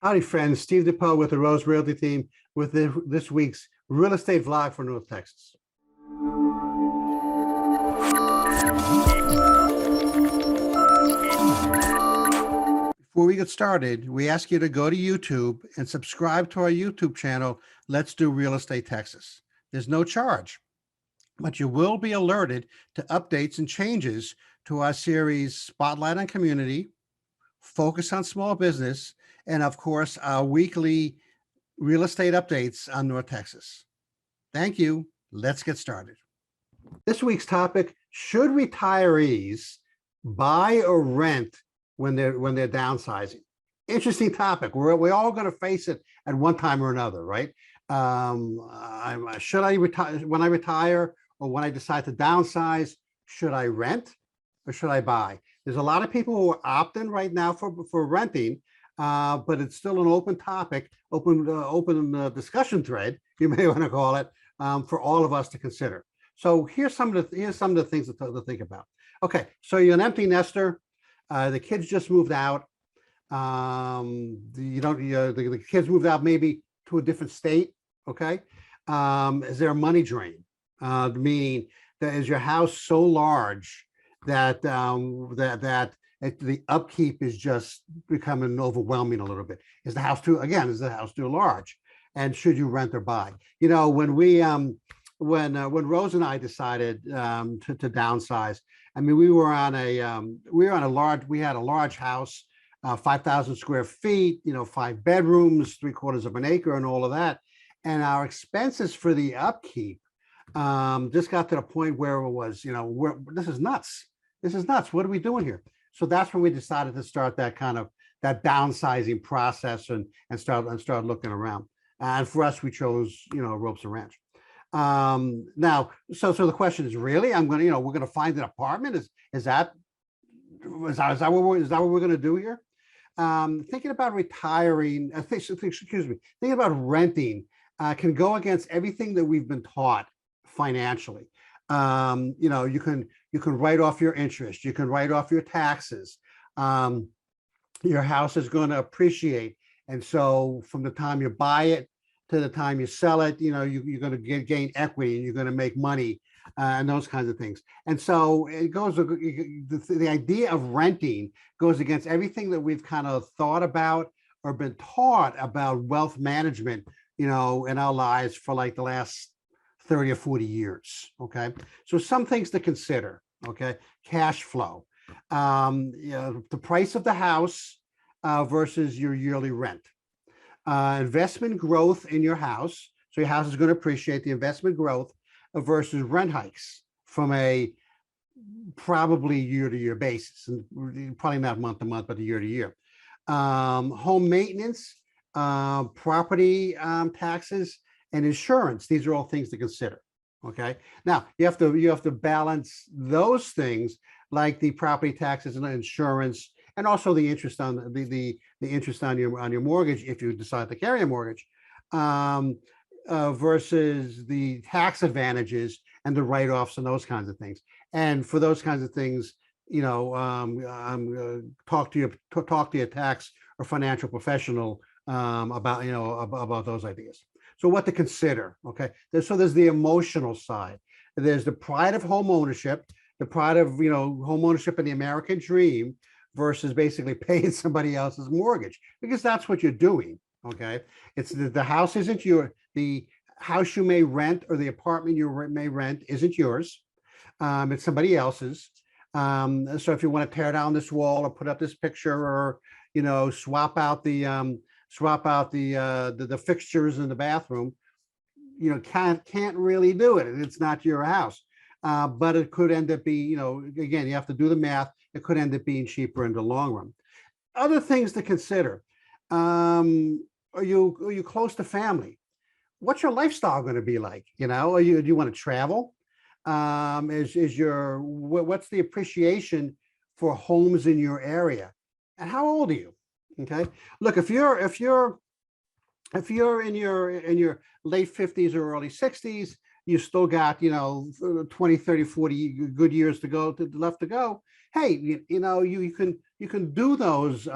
Howdy, friends. Steve DePoe with the Rose Realty team with this week's real estate vlog for North Texas. Before we get started, we ask you to go to YouTube and subscribe to our YouTube channel, Let's Do Real Estate Texas. There's no charge, but you will be alerted to updates and changes to our series Spotlight on Community, Focus on Small Business, and of course, our weekly real estate updates on North Texas. Thank you. Let's get started. This week's topic: should retirees buy or rent when they're downsizing? Interesting topic. We're all going to face it at one time or another, right? Should I retire when I retire, or when I decide to downsize? Should I rent or should I buy? There's a lot of people who are opting right now for renting, but it's still an open topic, open discussion thread, you may want to call it, for all of us to consider. So here's some of the things to think about. Okay, so you're an empty nester. The kids just moved out. The kids moved out maybe to a different state. Okay, is there a money drain? Meaning that is your house so large that the upkeep is just becoming overwhelming a little bit? Is the house too large? And should you rent or buy? You know, when Rose and I decided to downsize, I mean, we had a large house, 5,000 square feet, 5 bedrooms, 3/4 of an acre, and all of that. And our expenses for the upkeep just got to the point where it was, this is nuts. This is nuts. What are we doing here? So that's when we decided to start that downsizing process and start looking around. And for us, we chose, Ropes and Ranch. Now, so the question is, really, we're gonna find an apartment? Is that what we're gonna do here? Thinking about retiring, thinking about renting can go against everything that we've been taught financially. You can write off your interest, you can write off your taxes. Your house is going to appreciate, and so from the time you buy it to the time you sell it, you're going to gain equity and you're going to make money, and those kinds of things. And so it goes, the idea of renting goes against everything that we've kind of thought about or been taught about wealth management, in our lives for like the last 30 or 40 years. Okay, so some things to consider. Okay, cash flow, the price of the house versus your yearly rent, investment growth in your house. So your house is going to appreciate, the investment growth versus rent hikes from a probably year-to-year basis, and probably not month-to-month, but year-to-year. Home maintenance, property taxes, and insurance. These are all things to consider. Okay, now you have to balance those things, like the property taxes and insurance, and also the interest on the interest on your mortgage if you decide to carry a mortgage, versus the tax advantages and the write-offs and those kinds of things. And for those kinds of things, talk to your tax or financial professional about those ideas. So what to consider, okay? There's the emotional side. There's the pride of home ownership, the pride of, home ownership and the American dream versus basically paying somebody else's mortgage, because that's what you're doing, okay? It's the house isn't the house you may rent, or the apartment you may rent isn't yours. It's somebody else's. So if you want to tear down this wall or put up this picture, or, swap out the fixtures in the bathroom, can't really do it. It's not your house, but it could end up being, again, you have to do the math. It could end up being cheaper in the long run. Other things to consider: are you close to family? What's your lifestyle going to be like? Do you want to travel? What's the appreciation for homes in your area, and how old are you? Okay, look, if you're in your late 50s or early 60s, you still got 20, 30, 40 good years left to go. Hey, you can do those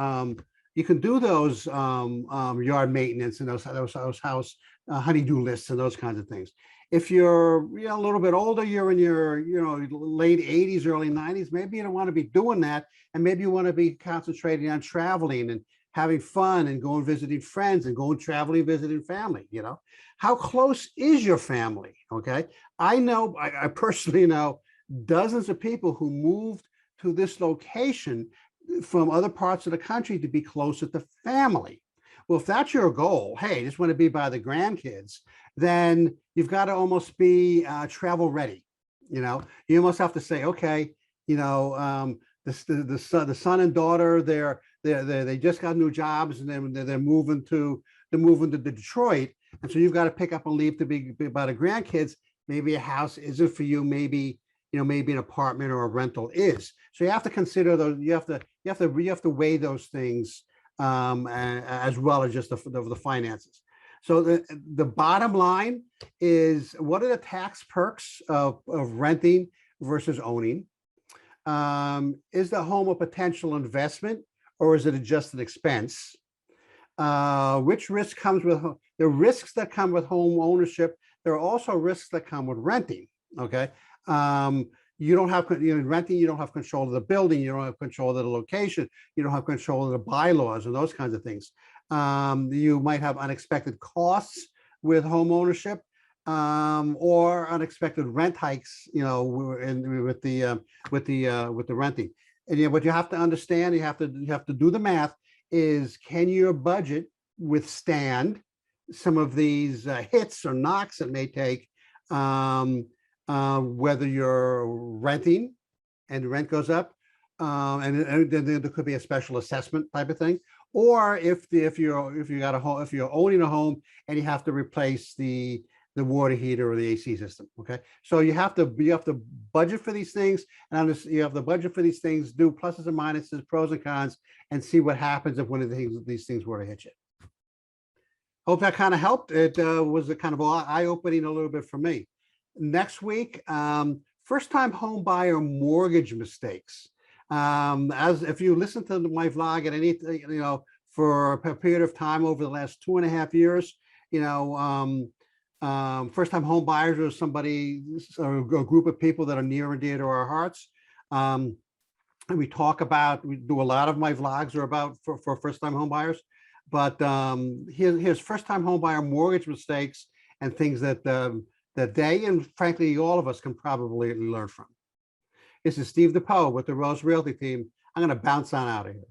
you can do those yard maintenance and those house honeydew lists and those kinds of things. If you're a little bit older, you're in your late 80s, early 90s, maybe you don't want to be doing that, and maybe you want to be concentrating on traveling and having fun and going visiting friends and going traveling, visiting family. How close is your family? Okay, I personally know dozens of people who moved to this location from other parts of the country to be closer to family. Well, if that's your goal, hey, just want to be by the grandkids, then you've got to almost be travel ready. You almost have to say, okay, the son and daughter, they just got new jobs, and then they're moving to Detroit, and so you've got to pick up and leave to be by the grandkids. Maybe a house isn't for you. Maybe maybe an apartment or a rental is. So you have to consider those. You have to weigh those things as well as just the finances. So the bottom line is, what are the tax perks of renting versus owning? Is the home a potential investment, or is it just an expense? Which risk comes with the risks that come with home ownership? There are also risks that come with renting. Okay. You don't have, renting, you don't have control of the building, you don't have control of the location, you don't have control of the bylaws and those kinds of things. You might have unexpected costs with home ownership, or unexpected rent hikes, with the renting. And what you have to understand, you have to do the math, is can your budget withstand some of these hits or knocks it may take, whether you're renting and the rent goes up, and then there could be a special assessment type of thing, or if you're owning a home and you have to replace the water heater or the AC system. Okay, so you have to budget for these things, and you have to budget for these things, do pluses and minuses, pros and cons, and see what happens if one of these things were to hit you. Hope that kind of helped. It was a kind of eye-opening a little bit for me. Next week, first-time home buyer mortgage mistakes. As if you listen to my vlog at any, for a period of time over the last 2.5 years, first-time home buyers are a group of people that are near and dear to our hearts. And we do a lot of my vlogs are about for first-time home buyers. But here's first-time home buyer mortgage mistakes and things that they, and frankly, all of us, can probably learn from. This is Steve DePoe with the Rose Realty team. I'm going to bounce on out of here.